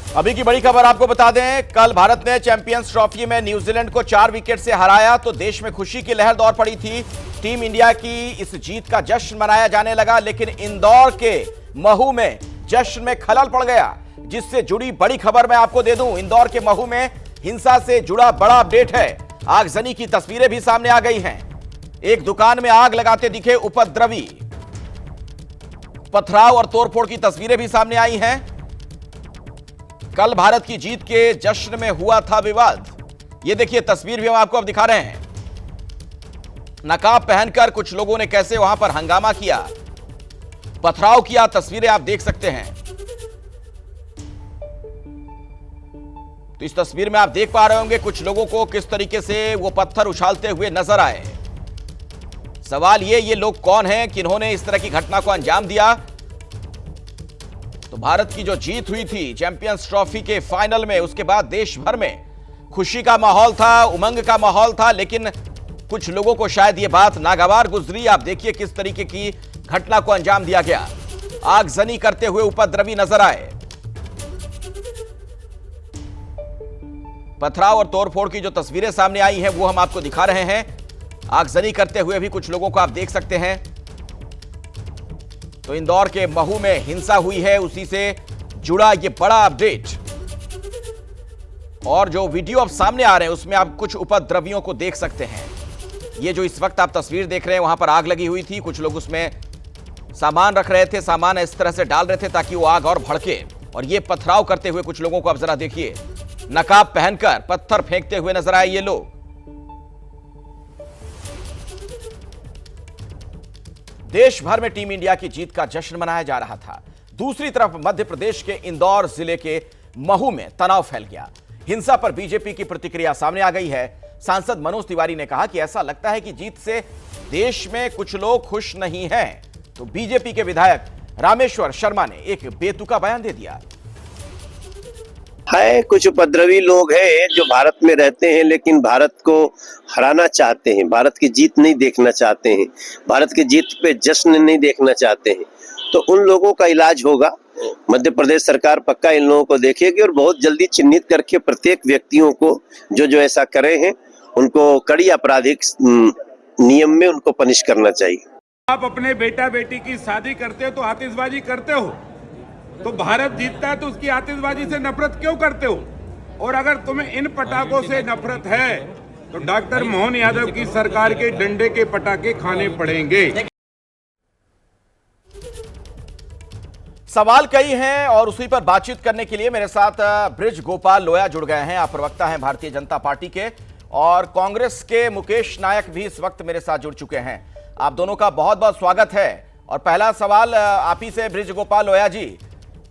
अभी की बड़ी खबर आपको बता दें, कल भारत ने चैंपियंस ट्रॉफी में न्यूजीलैंड को 4 विकेट से हराया तो देश में खुशी की लहर दौड़ पड़ी थी। टीम इंडिया की इस जीत का जश्न मनाया जाने लगा, लेकिन इंदौर के महू में जश्न में खलल पड़ गया, जिससे जुड़ी बड़ी खबर मैं आपको दे दूं। इंदौर के महू में हिंसा से जुड़ा बड़ा अपडेट है। आगजनी की तस्वीरें भी सामने आ गई हैं। एक दुकान में आग लगाते दिखे उपद्रवी, पथराव और तोड़फोड़ की तस्वीरें भी सामने आई हैं। कल भारत की जीत के जश्न में हुआ था विवाद। यह देखिए तस्वीर भी हम आपको अब दिखा रहे हैं। नकाब पहनकर कुछ लोगों ने कैसे वहां पर हंगामा किया, पथराव किया, तस्वीरें आप देख सकते हैं। तो इस तस्वीर में आप देख पा रहे होंगे कुछ लोगों को किस तरीके से वो पत्थर उछालते हुए नजर आए। सवाल ये लोग कौन हैं, किन्होंने इस तरह की घटना को अंजाम दिया। तो भारत की जो जीत हुई थी चैंपियंस ट्रॉफी के फाइनल में, उसके बाद देश भर में खुशी का माहौल था, उमंग का माहौल था, लेकिन कुछ लोगों को शायद ये बात नागवार गुजरी। आप देखिए किस तरीके की घटना को अंजाम दिया गया। आगजनी करते हुए उपद्रवी नजर आए। पथराव और तोड़फोड़ की जो तस्वीरें सामने आई हैं वो हम आपको दिखा रहे हैं। आगजनी करते हुए भी कुछ लोगों को आप देख सकते हैं। तो इंदौर के महू में हिंसा हुई है, उसी से जुड़ा ये बड़ा अपडेट। और जो वीडियो अब सामने आ रहे हैं उसमें आप कुछ उपद्रवियों को देख सकते हैं। ये जो इस वक्त आप तस्वीर देख रहे हैं, वहां पर आग लगी हुई थी, कुछ लोग उसमें सामान रख रहे थे, सामान इस तरह से डाल रहे थे ताकि वो आग और भड़के। और ये पथराव करते हुए कुछ लोगों को आप जरा देखिए, नकाब पहनकर पत्थर फेंकते हुए नजर आए ये लोग। देश भर में टीम इंडिया की जीत का जश्न मनाया जा रहा था। दूसरी तरफ मध्य प्रदेश के इंदौर जिले के महू में तनाव फैल गया। हिंसा पर बीजेपी की प्रतिक्रिया सामने आ गई है। सांसद मनोज तिवारी ने कहा कि ऐसा लगता है कि जीत से देश में कुछ लोग खुश नहीं हैं। तो बीजेपी के विधायक रामेश्वर शर्मा ने एक बेतुका बयान दे दिया। है कुछ उपद्रवी लोग हैं जो भारत में रहते हैं, लेकिन भारत को हराना चाहते हैं, भारत की जीत नहीं देखना चाहते हैं, भारत की जीत पे जश्न नहीं देखना चाहते हैं। तो उन लोगों का इलाज होगा। मध्य प्रदेश सरकार पक्का इन लोगों को देखेगी और बहुत जल्दी चिन्हित करके प्रत्येक व्यक्तियों को जो ऐसा करे हैं उनको कड़ी आपराधिक नियम में उनको पनिश करना चाहिए। आप अपने बेटा बेटी की शादी करते हो तो आतिशबाजी करते हो, तो भारत जीतता है तो उसकी आतिशबाजी से नफरत क्यों करते हो? और अगर तुम्हें इन पटाखों से नफरत है तो डॉक्टर मोहन यादव की सरकार के डंडे के पटाखे खाने पड़ेंगे। सवाल कई हैं और उसी पर बातचीत करने के लिए मेरे साथ ब्रिज गोपाल लोया जुड़ गए हैं। आप प्रवक्ता हैं भारतीय जनता पार्टी के, और कांग्रेस के मुकेश नायक भी इस वक्त मेरे साथ जुड़ चुके हैं। आप दोनों का बहुत बहुत स्वागत है। और पहला सवाल आप ही से ब्रिज गोपाल लोया जी,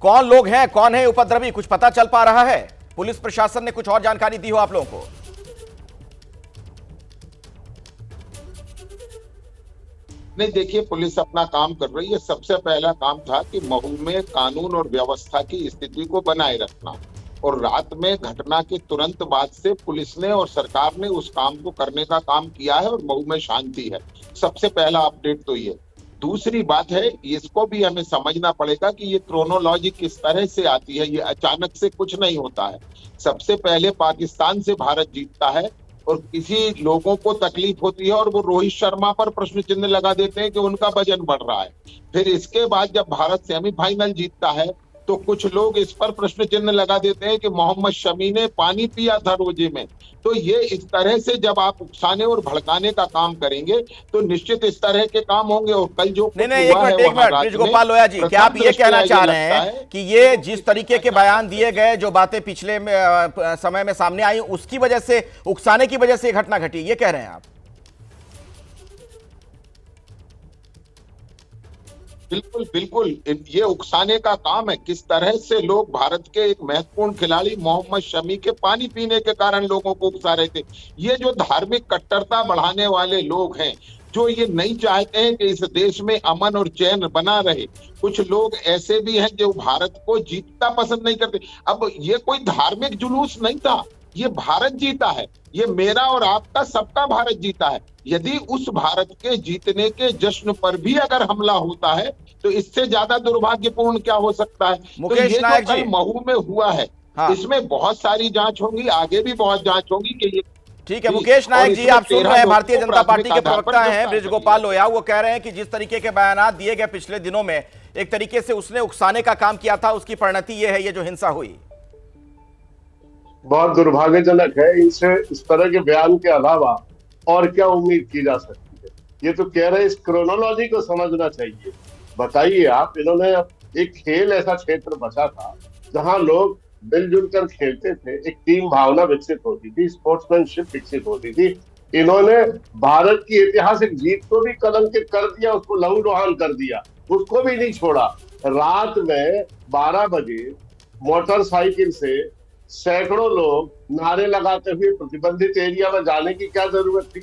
कौन लोग हैं, कौन है उपद्रवी, कुछ पता चल पा रहा है? पुलिस प्रशासन ने कुछ और जानकारी दी हो आप लोगों को? नहीं, देखिए पुलिस अपना काम कर रही है। सबसे पहला काम था कि महू में कानून और व्यवस्था की स्थिति को बनाए रखना, और रात में घटना के तुरंत बाद से पुलिस ने और सरकार ने उस काम को करने का काम किया है और महू में शांति है। सबसे पहला अपडेट तो ये। दूसरी बात है, इसको भी हमें समझना पड़ेगा कि ये क्रोनोलॉजी किस तरह से आती है। ये अचानक से कुछ नहीं होता है। सबसे पहले पाकिस्तान से भारत जीतता है और किसी लोगों को तकलीफ होती है और वो रोहित शर्मा पर प्रश्न चिन्ह लगा देते हैं कि उनका वजन बढ़ रहा है। फिर इसके बाद जब भारत सेमीफाइनल जीतता है तो कुछ लोग इस पर प्रश्न चिन्ह लगा देते हैं कि मोहम्मद शमी ने पानी पिया था रोजे में। तो ये इस तरह से जब आप उकसाने और भड़काने का काम करेंगे तो निश्चित इस तरह के काम होंगे। और कल जो नहीं, एक मिनट ब्रिज गोपाल लोया जी, क्या आप ये कहना चाह रहे हैं कि ये जिस तरीके के बयान दिए गए, जो बातें पिछले समय में सामने आई, उसकी वजह से, उकसाने की वजह से घटना घटी, ये कह रहे हैं आप? बिल्कुल बिल्कुल, ये उकसाने का काम है। किस तरह से लोग भारत के एक महत्वपूर्ण खिलाड़ी मोहम्मद शमी के पानी पीने के कारण लोगों को उकसा रहे थे। ये जो धार्मिक कट्टरता बढ़ाने वाले लोग हैं, जो ये नहीं चाहते हैं कि इस देश में अमन और चैन बना रहे, कुछ लोग ऐसे भी हैं जो भारत को जीतता पसंद नहीं करते। अब ये कोई धार्मिक जुलूस नहीं था, ये भारत जीता है, ये मेरा और आपका सबका भारत जीता है। यदि उस भारत के जीतने के जश्न पर भी अगर हमला होता है तो इससे ज्यादा दुर्भाग्यपूर्ण क्या हो सकता है। तो ये जो कल महू में हुआ है, हाँ। इसमें बहुत सारी जांच होंगी, आगे भी बहुत जांच होगी कि ये ठीक है। मुकेश नायक जी, आप सुन रहे हैं, भारतीय जनता पार्टी के प्रवक्ता हैं ब्रिजगोपाल लोया। वो कह रहे हैं कि जिस तरीके के बयान दिए गए पिछले दिनों में, एक तरीके से उसने उकसाने का काम किया था, उसकी परिणति ये है, ये जो हिंसा हुई। बहुत दुर्भाग्यजनक है। इनसे इस तरह के बयान के अलावा और क्या उम्मीद की जा सकती है? ये तो कह रहे हैं, इस क्रोनोलॉजी को समझना चाहिए। बताइए आप, इन्होंने एक खेल ऐसा क्षेत्र बचा था जहां लोग मिलजुल कर खेलते थे, एक टीम भावना विकसित होती थी, स्पोर्ट्समैनशिप विकसित होती थी। इन्होंने भारत की ऐतिहासिक जीत को भी कलंकित कर दिया, उसको लहूलुहान कर दिया, उसको भी नहीं छोड़ा। रात में 12 बजे मोटरसाइकिल से सैकड़ों लोग नारे लगाते हुए प्रतिबंधित एरिया में जाने की क्या जरूरत थी?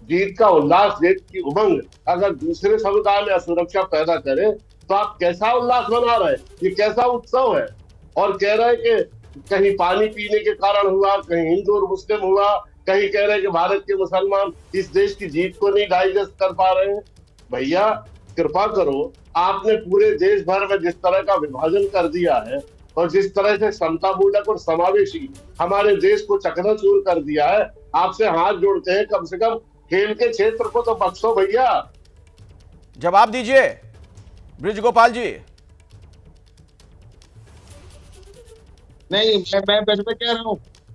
जीत का उल्लास, जीत की उमंग अगर दूसरे समुदाय में असुरक्षा पैदा करे तो आप कैसा उल्लास मना रहे हैं? ये कैसा उत्सव है? और कह रहे हैं कि कहीं पानी पीने के कारण हुआ, कहीं हिंदू और मुस्लिम हुआ, कहीं कह रहे हैं कि भारत के मुसलमान इस देश की जीत को नहीं डाइजेस्ट कर पा रहे हैं। भैया कृपा करो, आपने पूरे देश भर में जिस तरह का विभाजन कर दिया है और जिस तरह से समतामूलक और समावेशी हमारे देश को चकनाचूर कर दिया है, आपसे हाथ जोड़ते हैं, कम से कम खेल के क्षेत्र को तो बख्शो भैया। जवाब दीजिए ब्रिजगोपाल जी। नहीं,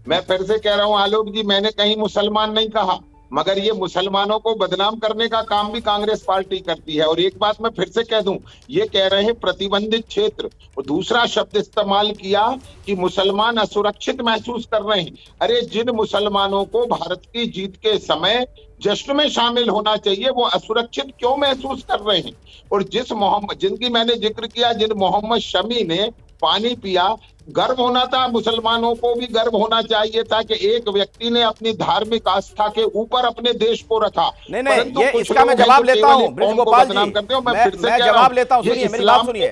मैं फिर से कह रहा हूँ आलोक जी, मैंने कहीं मुसलमान नहीं कहा, मगर ये मुसलमानों को बदनाम करने का काम भी कांग्रेस पार्टी करती है। और एक बात मैं फिर से कह दूं, ये कह रहे हैं प्रतिबंधित क्षेत्र, और दूसरा शब्द इस्तेमाल किया कि मुसलमान असुरक्षित महसूस कर रहे हैं। अरे जिन मुसलमानों को भारत की जीत के समय जश्न में शामिल होना चाहिए, वो असुरक्षित क्यों महसूस कर रहे हैं? और जिनकी मैंने जिक्र किया, जिन मोहम्मद शमी ने पानी पिया, गर्व होना था, मुसलमानों को भी गर्व होना चाहिए था कि एक व्यक्ति ने अपनी धार्मिक आस्था के ऊपर अपने देश को रखा। नहीं, ये इसका मैं जवाब लेता हूं ब्रिजगोपाल जी, मैं जवाब लेता हूं। सुनिए मेरी बात, सुनिए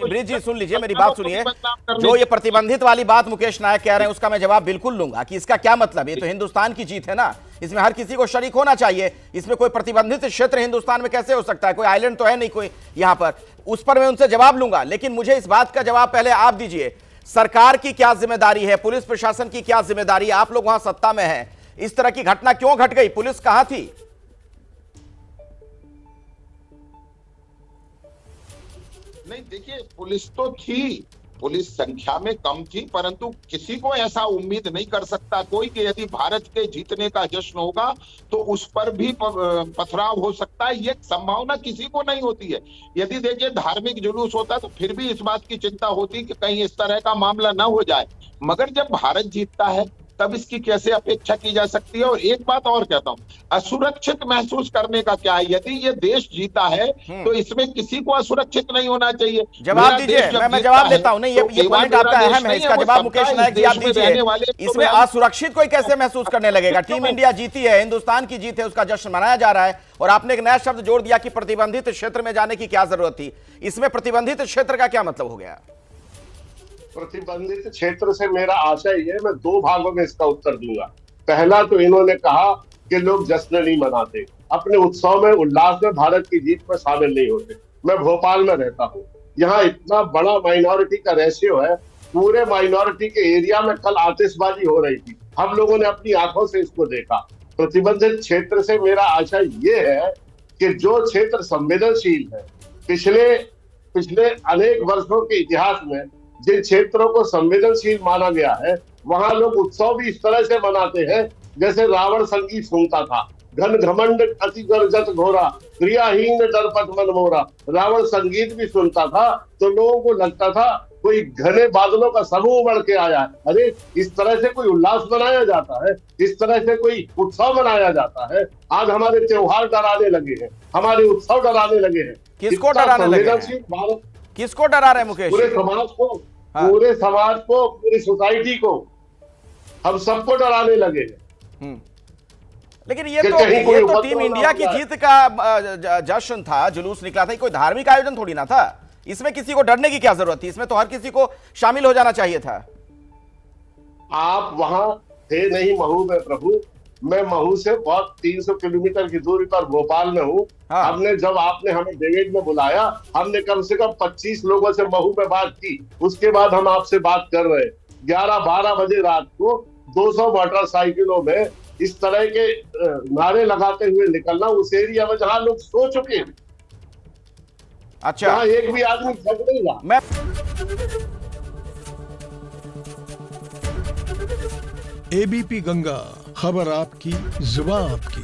ब्रिज जी, सुन लीजिए मेरी बात, सुनिए। जो ये प्रतिबंधित वाली बात मुकेश नायक कह रहे हैं, उसका मैं जवाब बिल्कुल लूंगा कि इसका क्या मतलब। ये तो हिंदुस्तान की जीत है ना, इसमें हर किसी को शरीक होना चाहिए। इसमें कोई प्रतिबंधित क्षेत्र हिंदुस्तान में कैसे हो सकता है? कोई आइलैंड तो है नहीं कोई यहां पर। उस पर मैं उनसे जवाब लूंगा, लेकिन मुझे इस बात का जवाब पहले आप दीजिए। सरकार की क्या जिम्मेदारी है, पुलिस प्रशासन की क्या जिम्मेदारी है? आप लोग वहां सत्ता में हैं, इस तरह की घटना क्यों घट गई? पुलिस कहां थी? नहीं, देखिए, पुलिस तो थी, पुलिस संख्या में कम थी, परंतु किसी को ऐसा उम्मीद नहीं कर सकता कोई कि यदि भारत के जीतने का जश्न होगा तो उस पर भी पथराव हो सकता है। ये संभावना किसी को नहीं होती है। यदि देखिए धार्मिक जुलूस होता तो फिर भी इस बात की चिंता होती कि कहीं इस तरह का मामला ना हो जाए, मगर जब भारत जीतता है तब इसकी कैसे अपेक्षा की जा सकती है? और एक बात और कहता हूं, असुरक्षित महसूस करने का क्या है? यदि ये देश जीता है तो इसमें किसी को असुरक्षित नहीं होना चाहिए। जवाब दीजिए, मैं जवाब देता हूं। नहीं, ये पॉइंट आपका अहम है, इसका जवाब मुकेश नायक जी आप दीजिए। इसमें असुरक्षित कोई कैसे महसूस करने लगेगा? टीम इंडिया जीती है, हिंदुस्तान की जीत है, उसका जश्न मनाया जा रहा है। और आपने एक नया शब्द जोड़ दिया कि प्रतिबंधित क्षेत्र में जाने की क्या जरूरत थी। इसमें प्रतिबंधित क्षेत्र का क्या मतलब हो गया? प्रतिबंधित क्षेत्र से मेरा आशय है, मैं दो भागों में इसका उत्तर दूंगा। पहला तो इन्होंने कहा कि लोग जश्न नहीं मनाते, अपने उत्सव में, उल्लास में, भारत की जीत में शामिल नहीं होते। मैं भोपाल में रहता हूँ, यहाँ इतना बड़ा माइनॉरिटी का रेशियो है, पूरे माइनॉरिटी के एरिया में कल आतिशबाजी हो रही थी, हम लोगों ने अपनी आंखों से इसको देखा। प्रतिबंधित क्षेत्र से मेरा आशय ये है कि जो क्षेत्र संवेदनशील है, पिछले अनेक वर्षों के इतिहास में जिन क्षेत्रों को संवेदनशील माना गया है, वहां लोग उत्सव भी इस तरह से मनाते हैं जैसे रावण संगीत सुनता था। घन घमंड अति गर्जत घोरा, क्रियाहीन डरपत मन मोरा। रावण संगीत भी सुनता था तो लोगों को लगता था कोई घने बादलों का समूह बढ़ के आया है। अरे इस तरह से कोई उल्लास मनाया जाता है, इस तरह से कोई उत्सव मनाया जाता है? आज हमारे त्योहार डराने लगे हैं, हमारे उत्सव डराने लगे हैं। किसको डराने लगे हैं? किसको डरा रहे मुकेश? पूरे समाज को, पूरे समाज को, पूरी सोसाइटी को, हम सबको डराने लगे हैं। लेकिन ये तो टीम इंडिया की जीत का जश्न था, जुलूस निकला था, कोई धार्मिक आयोजन थोड़ी ना था। इसमें किसी को डरने की क्या जरूरत थी? इसमें तो हर किसी को शामिल हो जाना चाहिए था। आप वहां थे नहीं महू में प्रभु, मैं महू से बहुत 300 किलोमीटर की दूरी पर भोपाल में हूँ। हमने जब आपने हमें डिबेट में बुलाया, हमने कम से कम 25 लोगों से महू में बात की, उसके बाद हम आपसे बात कर रहे हैं। 11-12 बजे रात को 200 मोटरसाइकिलों में इस तरह के नारे लगाते हुए निकलना उस एरिया में जहां लोग सो चुके हैं, अच्छा, जहां एक भी आदमी जग नहीं रहा। मैं एबीपी गंगा, खबर आपकी, जुबान आपकी।